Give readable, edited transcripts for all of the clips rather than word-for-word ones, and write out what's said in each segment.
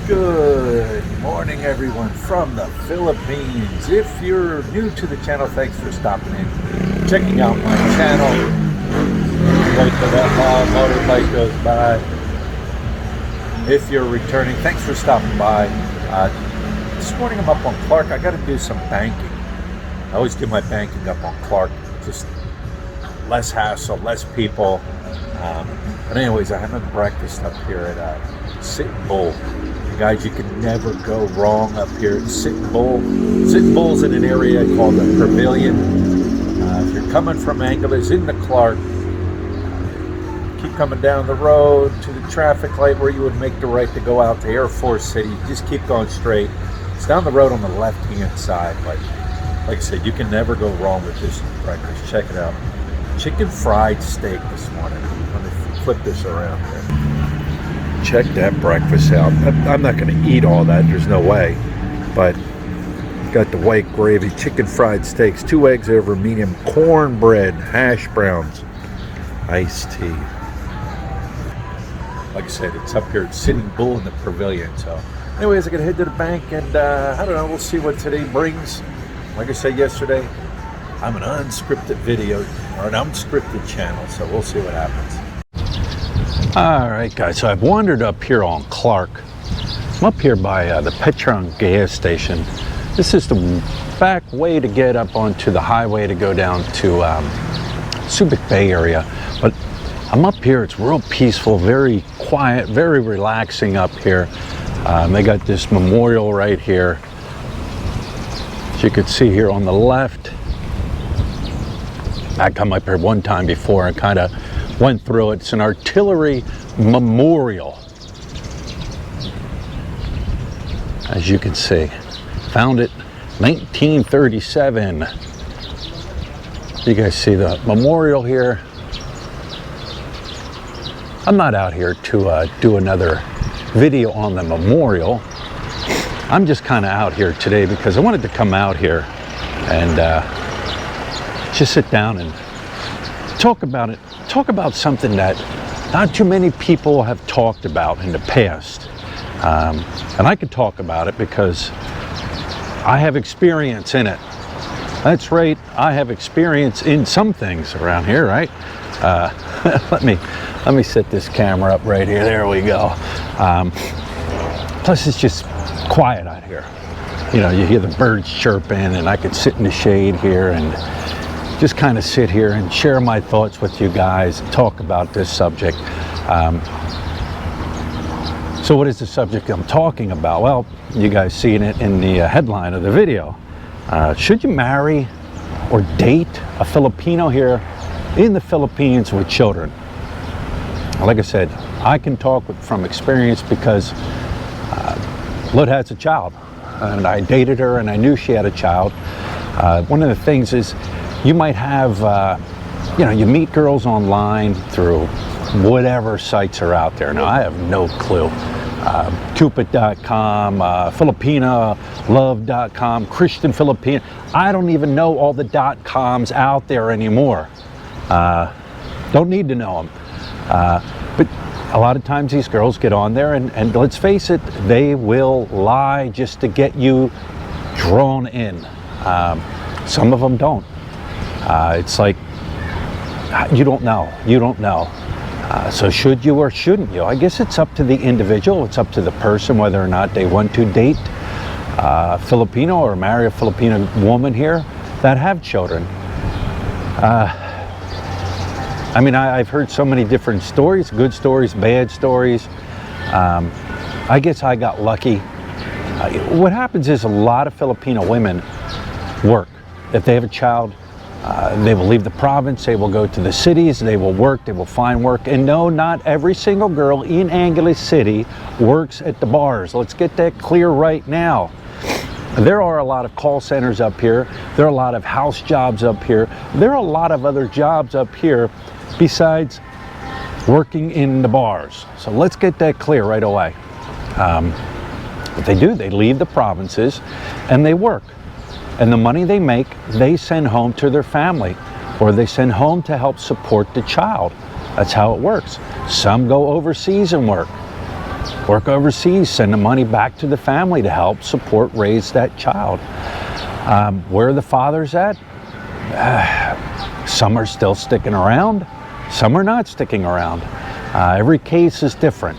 Good morning, everyone from the Philippines. If you're new to the channel, thanks for stopping in, checking out my channel. Wait till that long motorbike goes by. If you're returning, thanks for stopping by. This morning I'm up on Clark. I got to do some banking. I always do my banking up on Clark. Just less hassle, less people. But anyways, I'm having breakfast up here at Sitting Bull. Guys, you can never go wrong up here at Sitting Bull. Sitting Bull's in an area called the Pavilion. If you're coming from Angeles into Clark, keep coming down the road to the traffic light where you would make the right to go out to Air Force City. Just keep going straight. It's down the road on the left-hand side. But like I said, you can never go wrong with this breakfast. Check it out. Chicken fried steak this morning. Let me flip this around here. Check that breakfast out. I'm not going to eat all that, there's no way, but got the white gravy, chicken fried steaks, 2 eggs over medium, cornbread, hash browns, iced tea. Like I said, it's up here at Sitting Bull in the Pavilion. So anyways, I gotta head to the bank, and I don't know, we'll see what today brings. Like I said yesterday, I'm an unscripted video or an unscripted channel, so we'll see what happens. Alright guys, so I've wandered up here on Clark. I'm up here by the Petron gas station. This is the back way to get up onto the highway to go down to Subic Bay area. But I'm up here, it's real peaceful, very quiet, very relaxing up here. They got this memorial right here. As you can see here on the left. I come up here one time before and kind of went through it. It's an artillery memorial. As you can see, founded 1937. You guys see the memorial here. I'm not out here to do another video on the memorial. I'm just kind of out here today because I wanted to come out here and just sit down and talk about it. Talk about something that not too many people have talked about in the past. And I could talk about it because I have experience in it. That's right, I have experience in some things around here, right? Let me set this camera up right here. There we go. Plus it's just quiet out here. You know, you hear the birds chirping, and I could sit in the shade here and just kind of sit here and share my thoughts with you guys and talk about this subject. So what is the subject I'm talking about? Well, you guys seen it in the headline of the video. Should you marry or date a Filipino here in the Philippines with children? Like I said, I can talk from experience because Lud has a child, and I dated her and I knew she had a child. One of the things is, you might have, you know, you meet girls online through whatever sites are out there. Now, I have no clue. Cupid.com, Filipinalove.com, Christian Filipina. I don't even know all the .coms out there anymore. Don't need to know them. But a lot of times these girls get on there and let's face it, they will lie just to get you drawn in. Some of them don't. It's like, you don't know. So should you or shouldn't you? I guess it's up to the individual. It's up to the person whether or not they want to date a Filipino or marry a Filipino woman here that have children. I mean, I've heard so many different stories, good stories, bad stories. I guess I got lucky. What happens is a lot of Filipino women work. If they have a child, they will leave the province, they will go to the cities, they will work, they will find work. And no, not every single girl in Angeles City works at the bars. Let's get that clear right now. There are a lot of call centers up here. There are a lot of house jobs up here. There are a lot of other jobs up here besides working in the bars. So let's get that clear right away. What they do, they leave the provinces and they work. And the money they make, they send home to their family, or they send home to help support the child. That's how it works. Some go overseas and work. work overseas, send the money back to the family to help support, raise that child. Where are the fathers at? Some are still sticking around, some are not sticking around. Every case is different.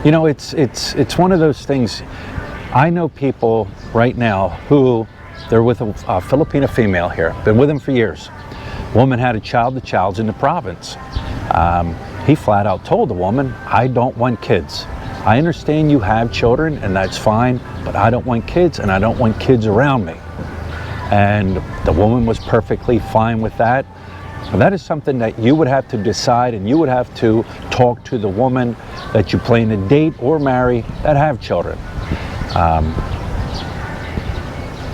You know, it's one of those things. I know people right now who, they're with a Filipina female here, been with him for years. Woman had a child, the child's in the province. He flat out told the woman, I don't want kids. I understand you have children and that's fine, but I don't want kids and I don't want kids around me. And the woman was perfectly fine with that. That is something that you would have to decide, and you would have to talk to the woman that you plan to date or marry that have children.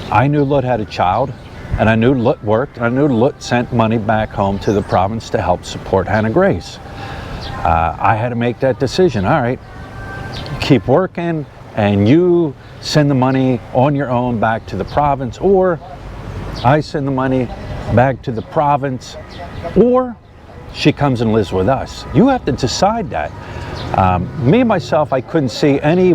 I knew Lut had a child, and I knew Lut worked, and I knew Lut sent money back home to the province to help support Hannah Grace. I had to make that decision. All right, keep working, and you send the money on your own back to the province, or I send the money back to the province, or she comes and lives with us. You have to decide that. Me myself, I couldn't see any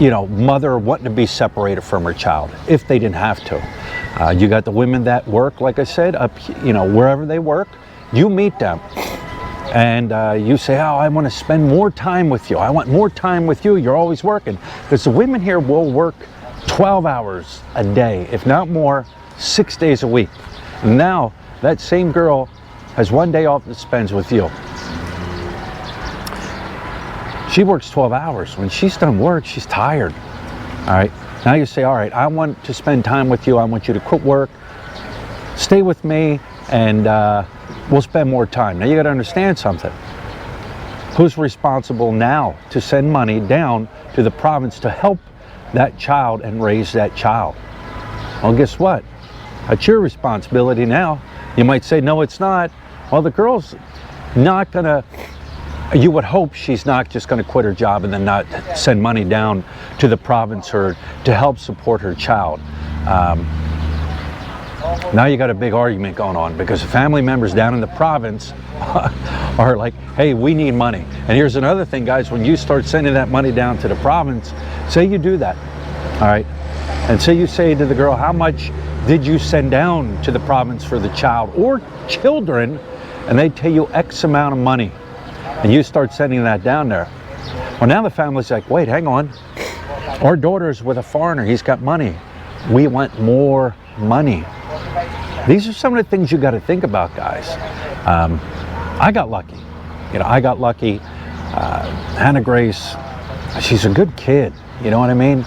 you know, mother wanting to be separated from her child if they didn't have to. You got the women that work, like I said, up, you know, wherever they work, you meet them. And you say, oh, I want to spend more time with you. I want more time with you. You're always working. Because the women here will work 12 hours a day, if not more, 6 days a week. Now, that same girl has one day off that spends with you. She works 12 hours. When she's done work, she's tired. All right. Now you say, all right, I want to spend time with you. I want you to quit work, stay with me, and we'll spend more time. Now you got to understand something. Who's responsible now to send money down to the province to help that child and raise that child? Well, guess what? That's your responsibility now. You might say, no, it's not. Well, the girl's not gonna, you would hope she's not just gonna quit her job and then not send money down to the province or to help support her child. Now you got a big argument going on because family members down in the province are like, hey, we need money. And here's another thing, guys, when you start sending that money down to the province, say you do that, all right? And say you say to the girl, how much did you send down to the province for the child or children? And they tell you X amount of money. And you start sending that down there. Well, now the family's like, wait, hang on. Our daughter's with a foreigner, he's got money. We want more money. These are some of the things you got to think about, guys. I got lucky. You know, I got lucky. Hannah Grace, she's a good kid. You know what I mean?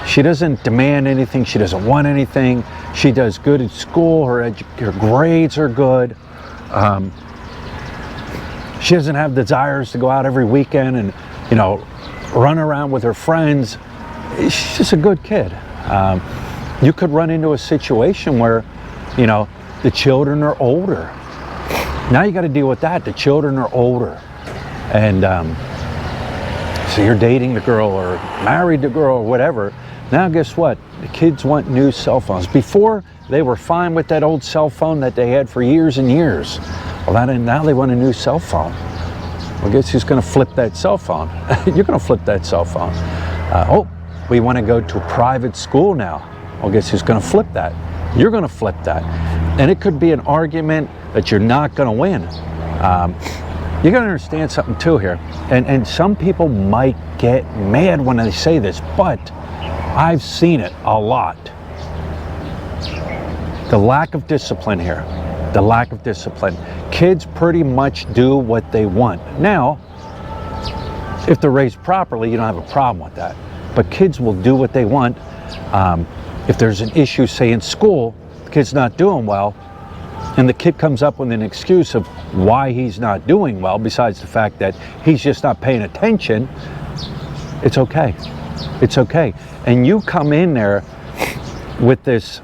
She doesn't demand anything. She doesn't want anything. She does good at school. Her grades are good. She doesn't have desires to go out every weekend and, you know, run around with her friends. She's just a good kid. You could run into a situation where, you know, the children are older. Now you got to deal with that. The children are older. And so you're dating the girl or married the girl or whatever. Now guess what? The kids want new cell phones. Before, they were fine with that old cell phone that they had for years and years. Well, now they want a new cell phone. Well, guess who's going to flip that cell phone? You're going to flip that cell phone. Oh, we want to go to a private school now. Well, guess who's going to flip that? You're going to flip that. And it could be an argument that you're not going to win. You got to understand something too here. And some people might get mad when I say this, but I've seen it a lot. The lack of discipline here. The lack of discipline. Kids pretty much do what they want. Now, if they're raised properly, you don't have a problem with that. But kids will do what they want. If there's an issue, say in school, the kid's not doing well, and the kid comes up with an excuse of why he's not doing well, besides the fact that he's just not paying attention, it's okay. It's okay. And you come in there with this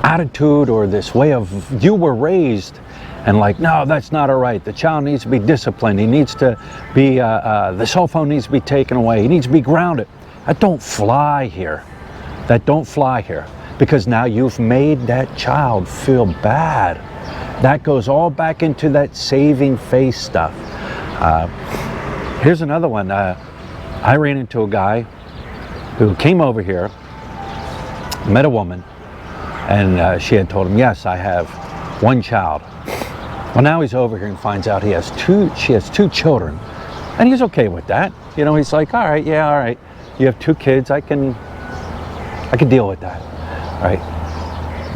attitude or this way of, you were raised and like, no, that's not all right. The child needs to be disciplined. He needs to be, the cell phone needs to be taken away. He needs to be grounded. That don't fly here. That don't fly here. Because now you've made that child feel bad. That goes all back into that saving face stuff. Here's another one. I ran into a guy who came over here, met a woman, and she had told him, yes, I have one child. Well, now he's over here and finds out she has two children, and he's okay with that. You know, he's like, all right, yeah, all right. You have two kids, I can deal with that, right?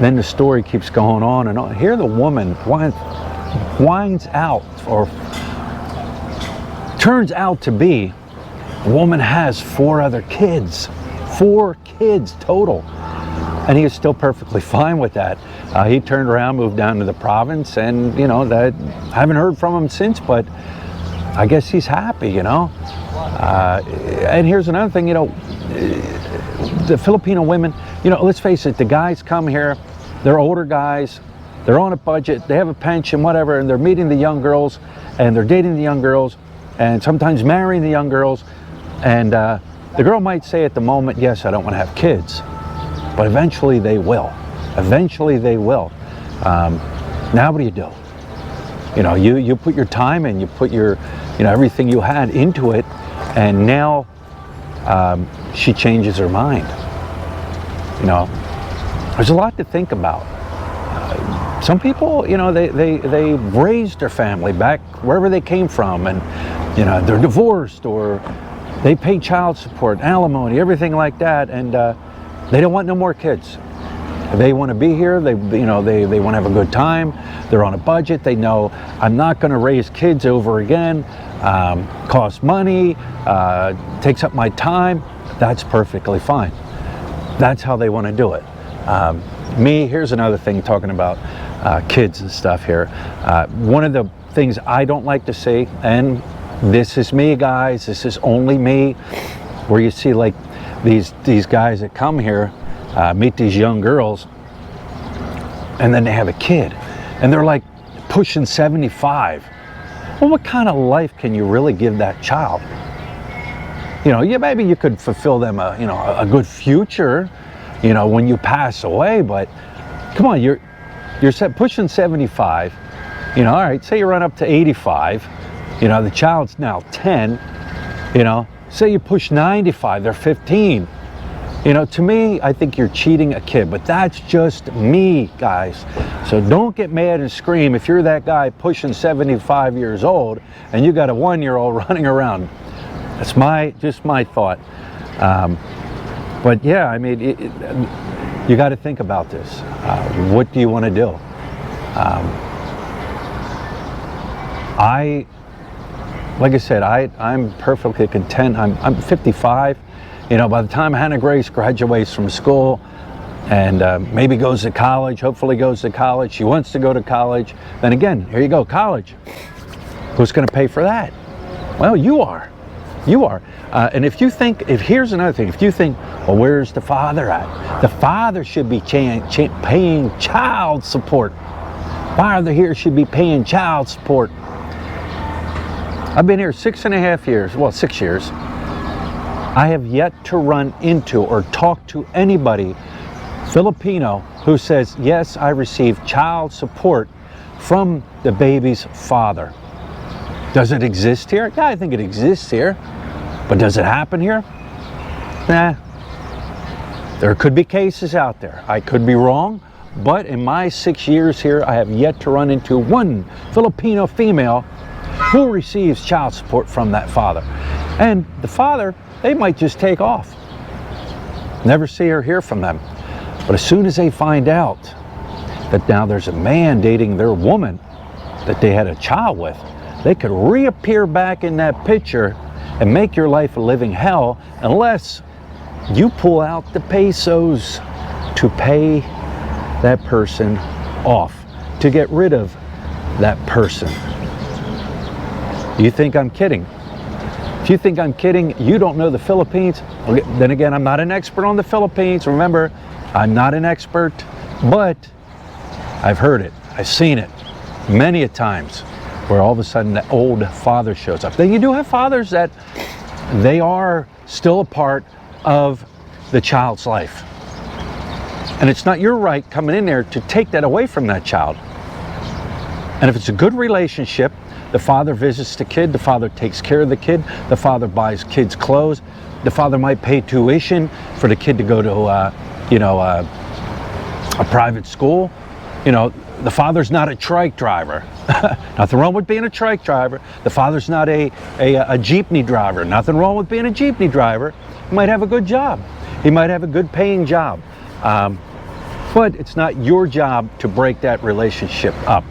Then the story keeps going on and on. Here the woman whines out, or turns out to be, the woman has 4 other kids. 4 kids total. And he is still perfectly fine with that. He turned around, moved down to the province, and you know, that I haven't heard from him since, but I guess he's happy, you know. And here's another thing, you know, the Filipino women, you know, let's face it, the guys come here, they're older guys, they're on a budget, they have a pension, whatever, and they're meeting the young girls, and they're dating the young girls, and sometimes marrying the young girls, and the girl might say at the moment, yes, I don't want to have kids, but eventually they will. Eventually they will. Now what do you do? You know, you put your time in, you put your, you know, everything you had into it, and now she changes her mind. You know, there's a lot to think about. Some people, you know, they raised their family back wherever they came from, and you know, they're divorced, or they pay child support, alimony, everything like that, and they don't want no more kids. They want to be here. They want to have a good time. They're on a budget. They know, I'm not going to raise kids over again. Costs money, takes up my time. That's perfectly fine. That's how they want to do it. Me, here's another thing, talking about kids and stuff here. One of the things I don't like to see, and this is me, guys, this is only me, where you see like these guys that come here, meet these young girls, and then they have a kid, and they're like pushing 75. Well, what kind of life can you really give that child? You know, yeah, maybe you could fulfill them a good future, you know, when you pass away, but come on, you're pushing 75, you know, all right, say you run up to 85, you know, the child's now 10, you know, say you push 95, they're 15. You know, to me, I think you're cheating a kid, but that's just me, guys. So don't get mad and scream if you're that guy pushing 75 years old and you got a 1-year-old running around. That's just my thought. But yeah, I mean, you got to think about this. What do you want to do? Like I said, I'm perfectly content. I'm 55. You know, by the time Hannah Grace graduates from school and maybe goes to college, hopefully goes to college, she wants to go to college, then again, here you go, college. Who's going to pay for that? Well, you are. You are. And here's another thing, if you think, well, where's the father at? The father should be paying child support. Father here should be paying child support. I've been here 6.5 years, well, 6 years. I have yet to run into or talk to anybody Filipino who says, yes, I received child support from the baby's father. Does it exist here? Yeah, I think it exists here. But does it happen here? Nah. There could be cases out there. I could be wrong, but in my 6 years here, I have yet to run into one Filipino female who receives child support from that father. And the father, they might just take off. Never see or hear from them. But as soon as they find out that now there's a man dating their woman that they had a child with, they could reappear back in that picture and make your life a living hell unless you pull out the pesos to pay that person off, to get rid of that person. You think I'm kidding? If you think I'm kidding, you don't know the Philippines. Then again, I'm not an expert on the Philippines. Remember, I'm not an expert, but I've heard it. I've seen it many a times where all of a sudden the old father shows up. Then you do have fathers that they are still a part of the child's life. And it's not your right coming in there to take that away from that child. And if it's a good relationship, the father visits the kid, the father takes care of the kid, the father buys kids clothes, the father might pay tuition for the kid to go to, a private school. You know, the father's not a trike driver. Nothing wrong with being a trike driver. The father's not a jeepney driver. Nothing wrong with being a jeepney driver. He might have a good job. He might have a good paying job. But it's not your job to break that relationship up.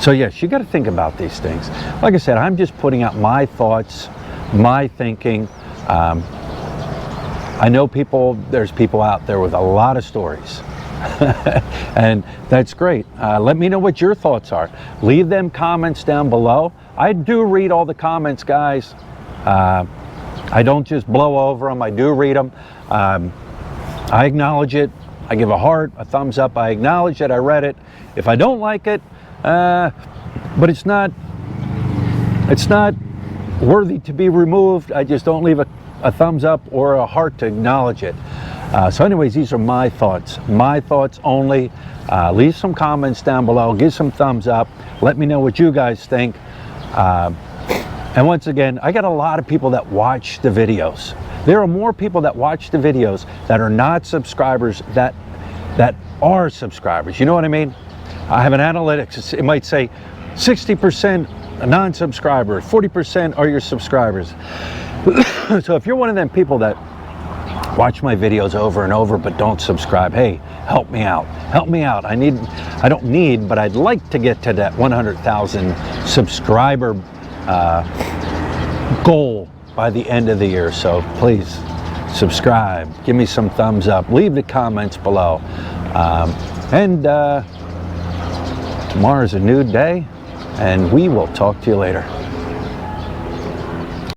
So yes, you got to think about these things. Like I said, I'm just putting out my thoughts, my thinking. I know there's people out there with a lot of stories. And that's great. Let me know what your thoughts are. Leave them comments down below. I do read all the comments, guys. I don't just blow over them. I do read them. I acknowledge it. I give a heart, a thumbs up. I acknowledge that I read it. If I don't like it, but it's not worthy to be removed, I just don't leave a thumbs up or a heart to acknowledge it. So anyways, these are my thoughts only. Leave some comments down below, give some thumbs up, let me know what you guys think. And once again, I got a lot of people that watch the videos. There are more people that watch the videos that are not subscribers that are subscribers. You know what I mean? I have an analytics, it might say 60% non-subscribers, 40% are your subscribers. So if you're one of them people that watch my videos over and over but don't subscribe, hey, help me out. Help me out. I don't need, but I'd like to get to that 100,000 subscriber goal by the end of the year. So please subscribe, give me some thumbs up, leave the comments below. And tomorrow's a new day, and we will talk to you later.